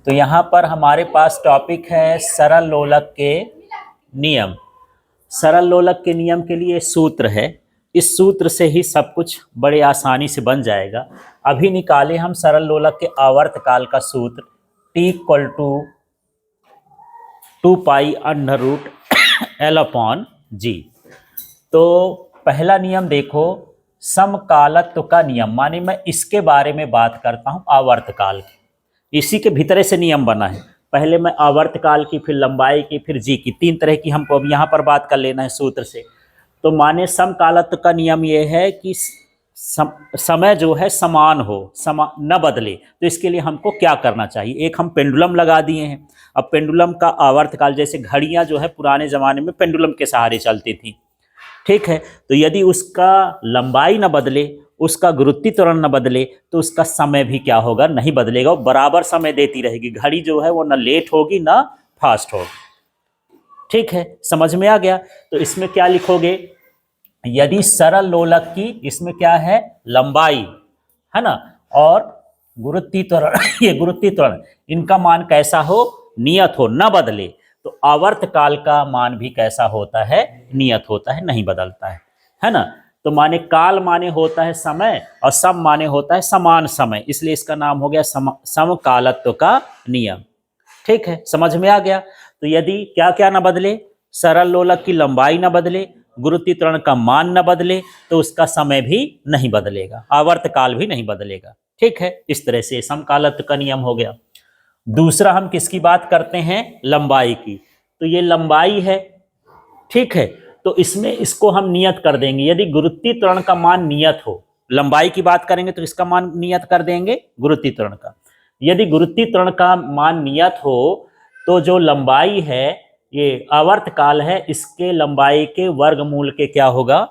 तो यहाँ पर हमारे पास टॉपिक है सरल लोलक के नियम। सरल लोलक के नियम के लिए सूत्र है, इस सूत्र से ही सब कुछ बड़े आसानी से बन जाएगा। अभी निकाले हम सरल लोलक के आवर्तकाल का सूत्र T equal to 2 pi under root L/G। तो पहला नियम देखो, समकालत्व का नियम, माने मैं इसके बारे में बात करता हूं आवर्तकाल की, इसी के भीतर से नियम बना है। पहले मैं आवर्तकाल की, फिर लंबाई की, फिर जी की, तीन तरह की हमको अब यहाँ पर बात कर लेना है सूत्र से। तो माने समकालत्व का नियम ये है कि समय जो है समान हो, न बदले। तो इसके लिए हमको क्या करना चाहिए, एक हम पेंडुलम लगा दिए हैं। अब पेंडुलम का आवर्तकाल, जैसे घड़ियां जो है पुराने ज़माने में पेंडुलम के सहारे चलती थी, ठीक है। तो यदि उसका लंबाई न बदले, उसका गुरुत्वीय त्वरण न बदले, तो उसका समय भी क्या होगा, नहीं बदलेगा, वो बराबर समय देती रहेगी। घड़ी जो है वो न लेट होगी न फास्ट होगी, ठीक है। समझ में आ गया। तो इसमें क्या लिखोगे, यदि सरल लोलक की, इसमें क्या है, लंबाई है ना, और गुरुत्वीय त्वरण ये गुरुत्वीय त्वरण, इनका मान कैसा हो, नियत हो, न बदले, तो आवर्तकाल का मान भी कैसा होता है, नियत होता है, नहीं बदलता है ना। तो माने काल माने होता है समय और सम माने होता है समान समय, इसलिए इसका नाम हो गया समकालत्व का नियम, ठीक है। समझ में आ गया। तो यदि क्या क्या न बदले, सरल लोलक की लंबाई न बदले, गुरुत्वीय त्वरण का मान न बदले, तो उसका समय भी नहीं बदलेगा, आवर्तकाल भी नहीं बदलेगा, ठीक है। इस तरह से समकालत्व का नियम हो गया। दूसरा हम किसकी बात करते हैं, लंबाई की। तो ये लंबाई है, ठीक है। तो इसमें इसको हम नियत कर देंगे। यदि गुरुत्वीय त्वरण का मान नियत हो, लंबाई की बात करेंगे तो इसका मान नियत कर देंगे गुरुत्वीय त्वरण का। यदि गुरुत्वीय त्वरण का मान नियत हो, तो जो लंबाई है, ये आवर्तकाल है, इसके लंबाई के वर्गमूल के क्या होगा,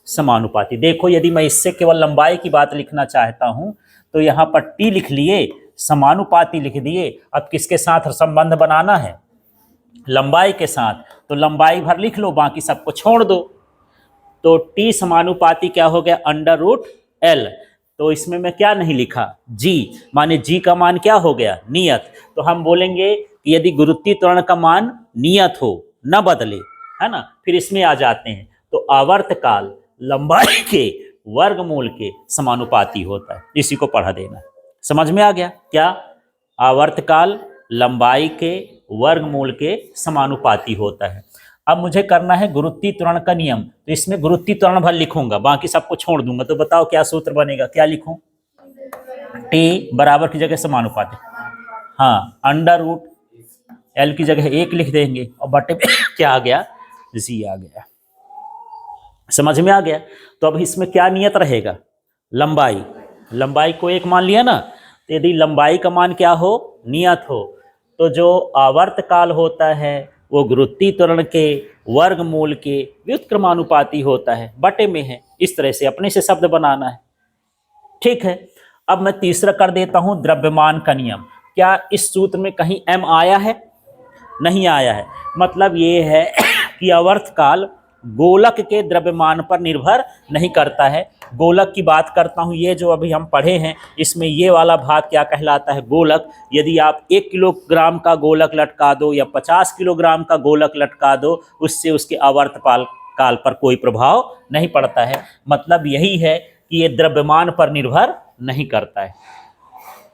समानुपाती। देखो, यदि मैं इससे केवल लंबाई की बात लिखना चाहता हूं, तो यहां पर टी लिख लिए, समानुपाती लिख दिए। अब किसके साथ संबंध बनाना है, लंबाई के साथ, तो लंबाई भर लिख लो, बाकी सबको छोड़ दो। तो टी समानुपाती क्या हो गया, अंडर रूट एल। तो इसमें मैं क्या नहीं लिखा, जी, माने जी का मान क्या हो गया, नियत। तो हम बोलेंगे कि यदि गुरुत्वीय त्वरण का मान नियत हो, न बदले, है ना, फिर इसमें आ जाते हैं। तो आवर्तकाल लंबाई के वर्गमूल के समानुपाती होता है, इसी को पढ़ा देना। समझ में आ गया क्या, आवर्तकाल लंबाई के वर्गमूल के समानुपाती होता है। अब मुझे करना है गुरुत्वीय त्वरण का नियम, तो इसमें गुरुत्वीय त्वरण भर लिखूंगा, बाकी सबको छोड़ दूंगा। तो बताओ क्या सूत्र बनेगा, क्या लिखूं, टी बराबर की जगह समानुपाती, हाँ, अंडर रूट एल की जगह 1 लिख देंगे, और बटे में क्या आ गया, जी आ गया। समझ में आ गया। तो अब इसमें क्या नियत रहेगा, लंबाई, लंबाई को 1 मान लिया ना। तो यदि लंबाई का मान क्या हो, नियत हो, तो जो आवर्तकाल होता है वो गुरुत्वीय त्वरण के वर्गमूल के व्युत्क्रमानुपाती होता है, बटे में है। इस तरह से अपने से शब्द बनाना है, ठीक है। अब मैं तीसरा कर देता हूं, द्रव्यमान का नियम। क्या इस सूत्र में कहीं एम आया है, नहीं आया है। मतलब ये है कि आवर्तकाल गोलक के द्रव्यमान पर निर्भर नहीं करता है। गोलक की बात करता हूं, ये जो अभी हम पढ़े हैं, इसमें ये वाला भाग क्या कहलाता है, गोलक। यदि आप 1 किलोग्राम का गोलक लटका दो या 50 किलोग्राम का गोलक लटका दो, उससे उसके आवर्तकाल पर कोई प्रभाव नहीं पड़ता है। मतलब यही है कि ये द्रव्यमान पर निर्भर नहीं करता है,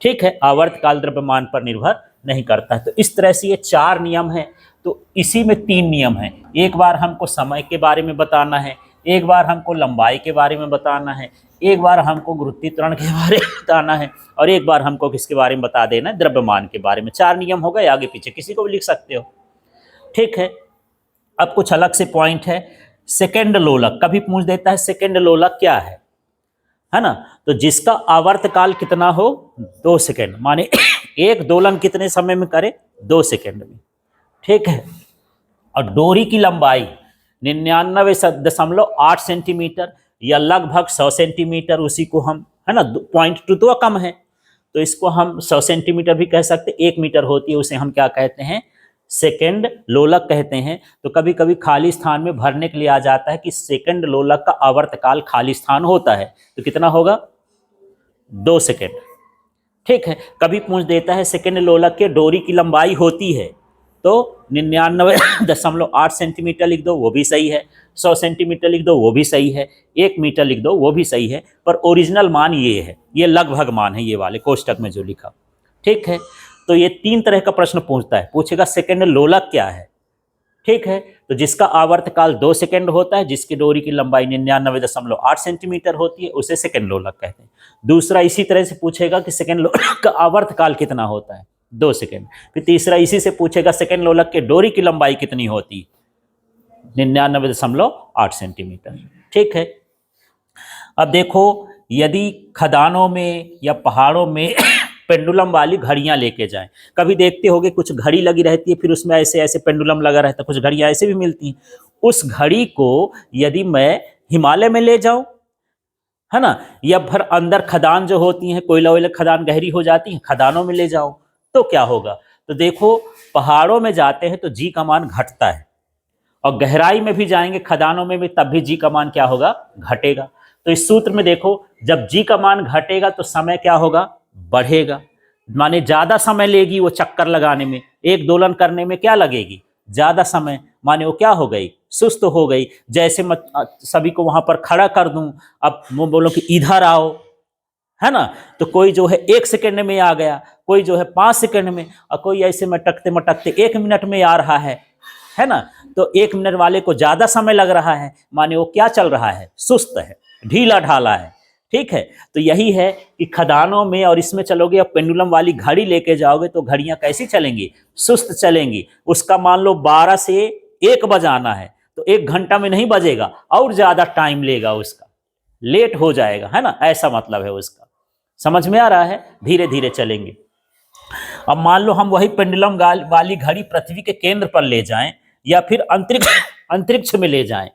ठीक है, आवर्तकाल द्रव्यमान पर निर्भर नहीं करता है। तो इस तरह से ये 4 नियम हैं। तो इसी में 3 नियम हैं। एक बार हमको समय के बारे में बताना है, एक बार हमको लंबाई के बारे में बताना है, एक बार हमको गुरुत्वीय त्वरण के बारे में बताना है, और एक बार हमको किसके बारे में बता देना है, द्रव्यमान के बारे में। 4 नियम हो गए, आगे पीछे किसी को भी लिख सकते हो, ठीक है। अब कुछ अलग से पॉइंट है, सेकेंड लोलक कभी पूछ देता है, सेकेंड लोलक क्या है ना। तो जिसका आवर्तकाल कितना हो, 2 सेकेंड, माने एक दोलन कितने समय में करे, 2 सेकेंड में, ठीक है। और डोरी की लंबाई 99.8 सेंटीमीटर या लगभग 100 सेंटीमीटर, उसी को हम, है ना, 0.2 तो कम है, तो इसको हम 100 सेंटीमीटर भी कह सकते, 1 मीटर होती है, उसे हम क्या कहते हैं, सेकेंड लोलक कहते हैं। तो कभी कभी खाली स्थान में भरने के लिए आ जाता है कि सेकेंड लोलक का आवर्तकाल खाली स्थान होता है, तो कितना होगा, 2 सेकेंड। ठीक है। कभी पूछ देता है सेकेंड लोलक के डोरी की लंबाई होती है तो 99.8 सेंटीमीटर लिख दो, वो भी सही है। 100 सेंटीमीटर लिख दो, वो भी सही है। 1 मीटर लिख दो, वो भी सही है। पर ओरिजिनल मान ये है, ये लगभग मान है, ये वाले कोष्टक में जो लिखा। ठीक है। तो ये 3 तरह का प्रश्न पूछता है। पूछेगा सेकेंड लोलक क्या है, ठीक है, तो जिसका आवर्तकाल 2 सेकंड होता है, जिसकी डोरी की लंबाई 99.8 सेंटीमीटर होती है, उसे सेकंड लोलक कहते हैं। दूसरा इसी तरह से पूछेगा कि सेकंड लोलक का आवर्तकाल कितना होता है, 2 सेकंड। फिर तीसरा इसी से पूछेगा सेकंड लोलक के डोरी की लंबाई कितनी होती है, 99.8 सेंटीमीटर। ठीक है। अब देखो, यदि खदानों में या पहाड़ों में पेंडुलम वाली घड़ियां लेके जाएं, कभी देखते होगे कुछ घड़ी लगी रहती है, फिर उसमें ऐसे ऐसे पेंडुलम लगा रहता है, कुछ घड़ियां ऐसे भी मिलती हैं। उस घड़ी को यदि मैं हिमालय में ले जाऊं, है ना, या फिर अंदर खदान जो होती हैं, कोयला वोयला खदान गहरी हो जाती है, खदानों में ले जाओ तो क्या होगा। तो देखो, पहाड़ों में जाते हैं तो जी का मान घटता है, और गहराई में भी जाएंगे खदानों में भी, तब भी जी का मान क्या होगा, घटेगा। तो इस सूत्र में देखो, जब जी का मान घटेगा तो समय क्या होगा, बढ़ेगा। माने ज्यादा समय लेगी वो चक्कर लगाने में, एक दोलन करने में क्या लगेगी, ज्यादा समय, माने वो क्या हो गई, सुस्त हो गई। जैसे मैं सभी को वहां पर खड़ा कर दूं, अब वो बोलो कि इधर आओ, है ना, तो कोई जो है 1 सेकंड में आ गया, कोई जो है 5 सेकंड में, और कोई ऐसे मटकते मटकते 1 मिनट में आ रहा है ना। तो 1 मिनट वाले को ज्यादा समय लग रहा है, माने वो क्या चल रहा है, सुस्त है, ढीला ढाला है। ठीक है। तो यही है कि खदानों में और इसमें चलोगे, अब पेंडुलम वाली घड़ी लेके जाओगे तो घड़ियां कैसी चलेंगी, सुस्त चलेंगी। उसका मान लो 12 से 1 बजाना है, तो 1 घंटा में नहीं बजेगा, और ज्यादा टाइम लेगा, उसका लेट हो जाएगा, है ना, ऐसा मतलब है उसका। समझ में आ रहा है, धीरे धीरे चलेंगे। अब मान लो हम वही पेंडुलम वाली घड़ी पृथ्वी के केंद्र पर ले जाएं, या फिर अंतरिक्ष में ले जाएं,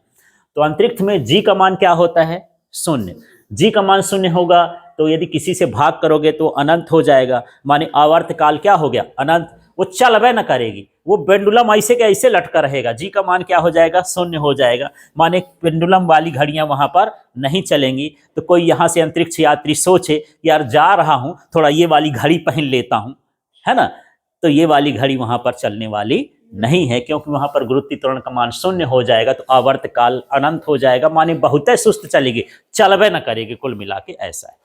तो अंतरिक्ष में जी का मान क्या होता है, 0। जी का मान 0 होगा तो यदि किसी से भाग करोगे तो अनंत हो जाएगा, माने आवर्तकाल क्या हो गया, अनंत। वो चलबे न करेगी, वो पेंडुलम ऐसे के ऐसे लटका रहेगा, जी का मान क्या हो जाएगा, 0 हो जाएगा, माने पेंडुलम वाली घड़ियां वहां पर नहीं चलेंगी। तो कोई यहां से अंतरिक्ष यात्री सोचे, यार जा रहा हूं, थोड़ा ये वाली घड़ी पहन लेता हूं, है ना, तो ये वाली घड़ी वहां पर चलने वाली नहीं है, क्योंकि वहां पर गुरुत्व त्वरण का मान 0 हो जाएगा, तो आवर्तकाल अनंत हो जाएगा, माने बहुत सुस्त चलेगी, चलबे न करेगी, कुल मिला के ऐसा है।